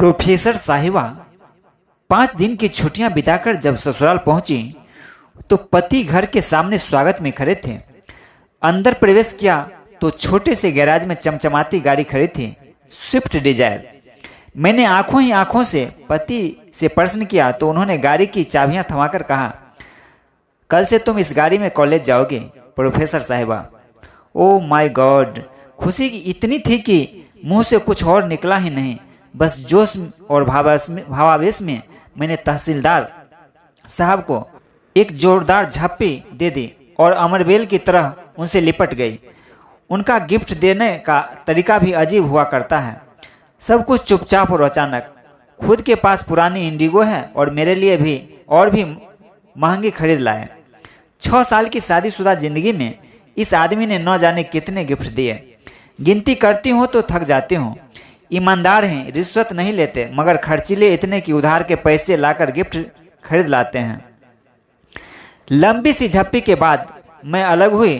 Professor साहिबा 5 दिन की छुट्टियां बिताकर जब ससुराल पहुंची तो पति घर के सामने स्वागत में खड़े थे। अंदर प्रवेश किया तो छोटे से गैराज में चमचमाती गाड़ी खड़ी थी, स्विफ्ट डिजायर। मैंने आंखों ही आंखों से पति से प्रश्न किया तो उन्होंने गाड़ी की चाबियां थमाकर कहा, कल से तुम इस गाड़ी में कॉलेज जाओगे प्रोफेसर साहिबा। Oh my God! खुशी इतनी थी कि मुंह से कुछ और निकला ही नहीं। बस जोश और भावावेश में मैंने तहसीलदार साहब को एक जोरदार झप्पी दे दी और अमरबेल की तरह उनसे लिपट गई। उनका गिफ्ट देने का तरीका भी अजीब हुआ करता है। सब कुछ चुपचाप और अचानक। खुद के पास पुरानी इंडिगो है और मेरे लिए भी और भी महंगी खरीद लाए। 6 साल की शादीशुदा जिंदगी में इस आदमी ने न जाने कितने गिफ्ट दिए। गिनती करती हूँ तो थक जाती हूँ। ईमानदार हैं, रिश्वत नहीं लेते, मगर खर्चीले इतने कि उधार के पैसे लाकर गिफ्ट खरीद लाते हैं। लंबी सी झप्पी के बाद मैं अलग हुई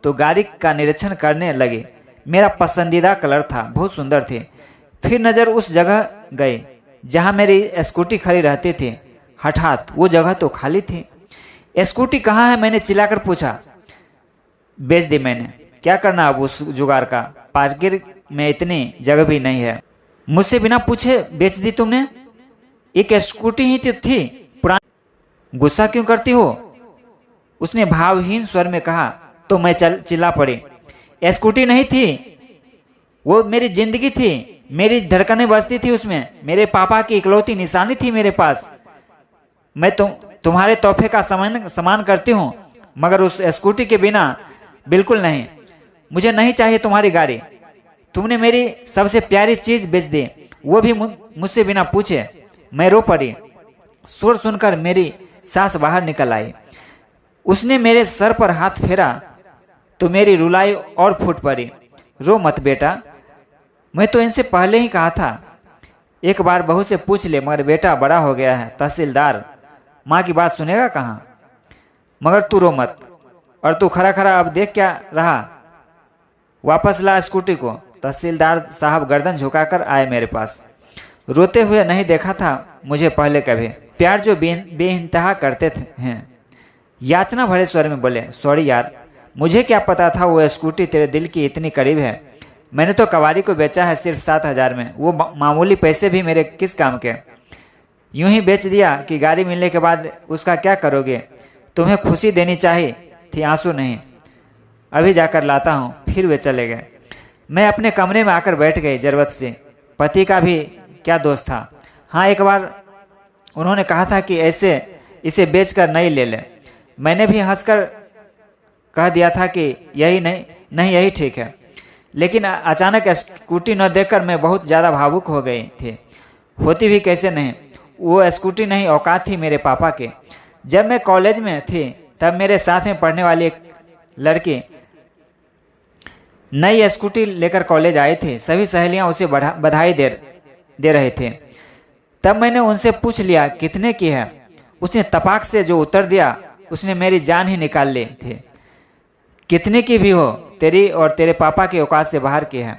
तो गाड़ी का निरीक्षण करने लगे। मेरा पसंदीदा कलर था, बहुत सुंदर थे। फिर नज़र उस जगह गई जहाँ मेरी स्कूटी खड़ी रहती थी। हठात वो जगह तो खाली थी। स्कूटी कहाँ है, मैंने चिल्लाकर पूछा। बेच दी मैंने। क्या करना अब उस जुगाड़ का, पार्किंग में इतनी जगह भी नहीं है। मुझसे बिना पूछे बेच दी तुमने? एक स्कूटी ही तो थी पुरानी। गुस्सा क्यों करती हो? उसने भावहीन स्वर में कहा तो मैं चिल्ला पड़ी। स्कूटी नहीं थी, वो मेरी जिंदगी थी। मेरी धड़कनें बजती थी उसमें। मेरे पापा की इकलौती निशानी थी मेरे पास। मैं तुम्हारे तोहफे का सम्मान करती हूँ, मगर उस स्कूटी के बिना बिल्कुल नहीं। मुझे नहीं चाहिए तुम्हारी गाड़ी। तुमने मेरी सबसे प्यारी चीज बेच दी, वो भी मुझसे बिना पूछे। मैं रो पड़ी। शोर सुनकर मेरी सांस बाहर निकल आई। उसने मेरे सर पर हाथ फेरा तो मेरी रुलाई और फूट पड़ी। रो मत बेटा, मैं तो इनसे पहले ही कहा था एक बार बहू से पूछ ले, मगर बेटा बड़ा हो गया है। तहसीलदार माँ की बात सुनेगा कहाँ? मगर तू रो मत। और तू खरा खरा अब देख क्या रहा? वापस ला स्कूटी को। तहसीलदार साहब गर्दन झुकाकर आए मेरे पास। रोते हुए नहीं देखा था मुझे पहले कभी। प्यार जो बेइंतहा करते हैं। याचना भरे स्वर में बोले, सॉरी यार, मुझे क्या पता था वो स्कूटी तेरे दिल की इतनी करीब है। मैंने तो कवारी को बेचा है सिर्फ 7,000 में। वो मामूली पैसे भी मेरे किस काम के। यूं ही बेच दिया कि गाड़ी मिलने के बाद उसका क्या करोगे? तुम्हें खुशी देनी चाहिए थी, आंसू नहीं। अभी जाकर लाता हूँ। फिर वे चले गए। मैं अपने कमरे में आकर बैठ गई जरूरत से। पति का भी क्या दोष था। हाँ, एक बार उन्होंने कहा था कि ऐसे इसे बेचकर नहीं ले ले। मैंने भी हंसकर कह दिया था कि यही नहीं यही ठीक है। लेकिन अचानक स्कूटी न देखकर मैं बहुत ज़्यादा भावुक हो गई थी। होती भी कैसे नहीं। वो स्कूटी नहीं, औकात थी मेरे पापा के। जब मैं कॉलेज में थी तब मेरे साथ में पढ़ने वाली एक लड़की नई स्कूटी लेकर कॉलेज आए थे। सभी सहेलियां उसे बधाई दे रहे थे। तब मैंने उनसे पूछ लिया कितने की है। उसने तपाक से जो उत्तर दिया उसने मेरी जान ही निकाल ली थी। कितने की भी हो, तेरी और तेरे पापा की औकात से बाहर की है।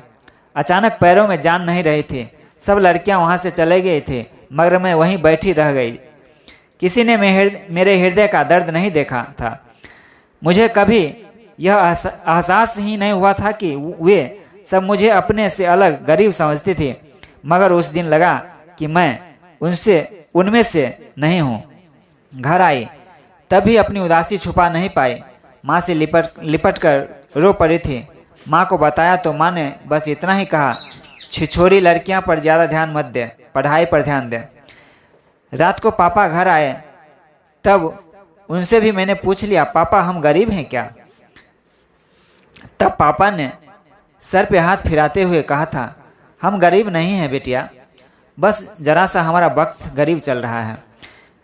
अचानक पैरों में जान नहीं रही थी। सब लड़कियां वहां से चले गए थे, मगर मैं वहीं बैठी रह गई। किसी ने मेरे हृदय का दर्द नहीं देखा था। मुझे कभी यह एहसास ही नहीं हुआ था कि वे सब मुझे अपने से अलग गरीब समझती थी। मगर उस दिन लगा कि मैं उनमें से नहीं हूँ। घर आई तब भी अपनी उदासी छुपा नहीं पाई। माँ से लिपट कर रो पड़ी थी। माँ को बताया तो माँ ने बस इतना ही कहा, छिछोरी लड़कियाँ पर ज़्यादा ध्यान मत दे, पढ़ाई पर ध्यान दे। रात को पापा घर आए तब उनसे भी मैंने पूछ लिया, पापा हम गरीब हैं क्या? तब पापा ने सर पे हाथ फिराते हुए कहा था, हम गरीब नहीं हैं बेटिया, बस जरा सा हमारा वक्त गरीब चल रहा है।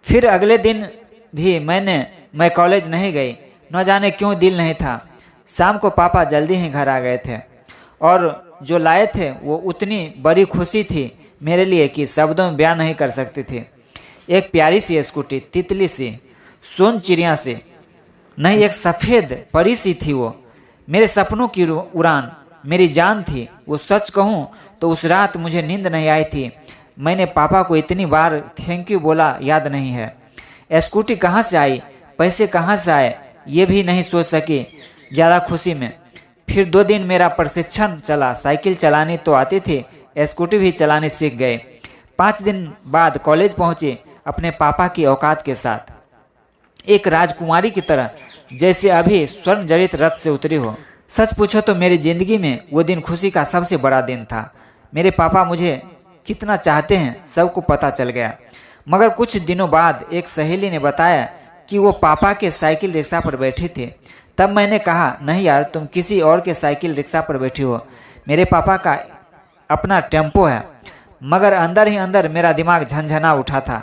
फिर अगले दिन भी मैं कॉलेज नहीं गई। न जाने क्यों दिल नहीं था। शाम को पापा जल्दी ही घर आ गए थे और जो लाए थे वो उतनी बड़ी खुशी थी मेरे लिए कि शब्दों में बयान नहीं कर सकती थी। एक प्यारी सी स्कूटी, तितली सी, सोन चिड़िया से नहीं, एक सफ़ेद परी सी थी वो। मेरे सपनों की उड़ान, मेरी जान थी वो। सच कहूँ तो उस रात मुझे नींद नहीं आई थी। मैंने पापा को इतनी बार थैंक यू बोला याद नहीं है। स्कूटी कहाँ से आई, पैसे कहाँ से आए, ये भी नहीं सोच सकी ज़्यादा खुशी में। फिर 2 दिन मेरा प्रशिक्षण चला। साइकिल चलानी तो आती थी, स्कूटी भी चलानी सीख गए। 5 दिन बाद कॉलेज पहुँचे अपने पापा की औकात के साथ, एक राजकुमारी की तरह, जैसे अभी स्वर्ण जड़ित रथ से उतरी हो। सच पूछो तो मेरी ज़िंदगी में वो दिन खुशी का सबसे बड़ा दिन था। मेरे पापा मुझे कितना चाहते हैं सबको पता चल गया। मगर कुछ दिनों बाद एक सहेली ने बताया कि वो पापा के साइकिल रिक्शा पर बैठी थी। तब मैंने कहा, नहीं यार, तुम किसी और के साइकिल रिक्शा पर बैठी हो, मेरे पापा का अपना टेम्पो है। मगर अंदर ही अंदर मेरा दिमाग झंझना उठा था।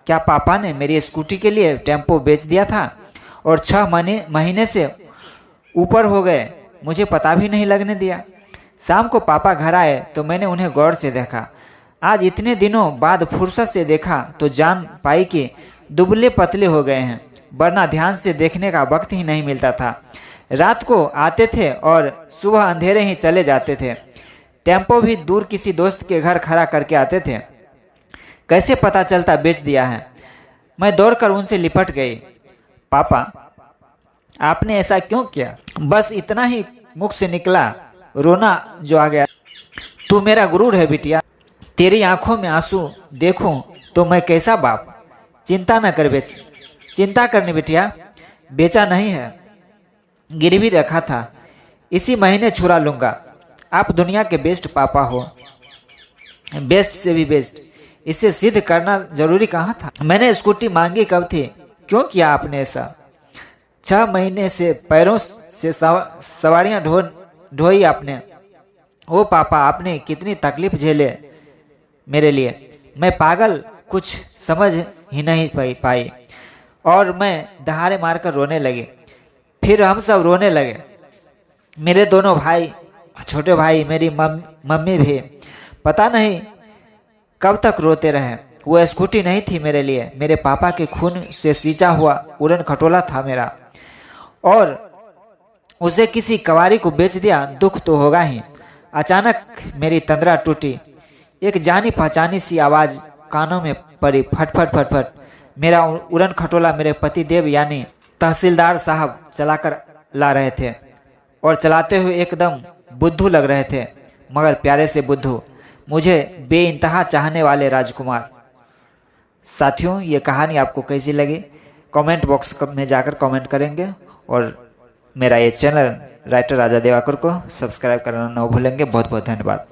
क्या पापा ने मेरी स्कूटी के लिए टेम्पो बेच दिया था? और 6 महीने से ऊपर हो गए, मुझे पता भी नहीं लगने दिया। शाम को पापा घर आए तो मैंने उन्हें गौर से देखा। आज इतने दिनों बाद फुर्सत से देखा तो जान पाई कि दुबले पतले हो गए हैं, वरना ध्यान से देखने का वक्त ही नहीं मिलता था। रात को आते थे और सुबह अंधेरे ही चले जाते थे। टेम्पो भी दूर किसी दोस्त के घर खड़ा करके आते थे। कैसे पता चलता बेच दिया है? मैं दौड़कर उनसे लिपट गई। पापा, आपने ऐसा क्यों किया? बस इतना ही मुख से निकला, रोना जो आ गया। तू मेरा गुरूर है बिटिया, तेरी आंखों में आंसू देखूं तो मैं कैसा बाप। चिंता न कर बेच, चिंता करनी बिटिया, बेचा नहीं है, गिरवी रखा था, इसी महीने छुड़ा लूँगा। आप दुनिया के बेस्ट पापा हो, बेस्ट से भी बेस्ट। इसे सिद्ध करना जरूरी कहाँ था? मैंने स्कूटी मांगी कब थी? क्यों किया आपने ऐसा? 6 महीने से पैरों से सवारियाँ ढोई आपने। ओ पापा, आपने कितनी तकलीफ झेले मेरे लिए। मैं पागल, कुछ समझ ही नहीं पाई और मैं दहाड़े मारकर रोने लगी। फिर हम सब रोने लगे, मेरे दोनों भाई, छोटे भाई, मेरी मम्मी भी। पता नहीं कब तक रोते रहे। वो स्कूटी नहीं थी मेरे लिए, मेरे पापा के खून से सींचा हुआ उड़न खटोला था मेरा, और उसे किसी कवारी को बेच दिया। दुख तो होगा ही। अचानक मेरी तंद्रा टूटी। एक जानी पहचानी सी आवाज़ कानों में पड़ी, फट फट फट फट। मेरा उड़न खटोला मेरे पति देव यानी तहसीलदार साहब चलाकर ला रहे थे, और चलाते हुए एकदम बुद्धू लग रहे थे, मगर प्यारे से बुद्धू, मुझे बेइंतहा चाहने वाले राजकुमार। साथियों, ये कहानी आपको कैसी लगी कमेंट बॉक्स में जाकर कमेंट करेंगे, और मेरा ये चैनल राइटर राजा दिवाकर को सब्सक्राइब करना न भूलेंगे। बहुत बहुत धन्यवाद।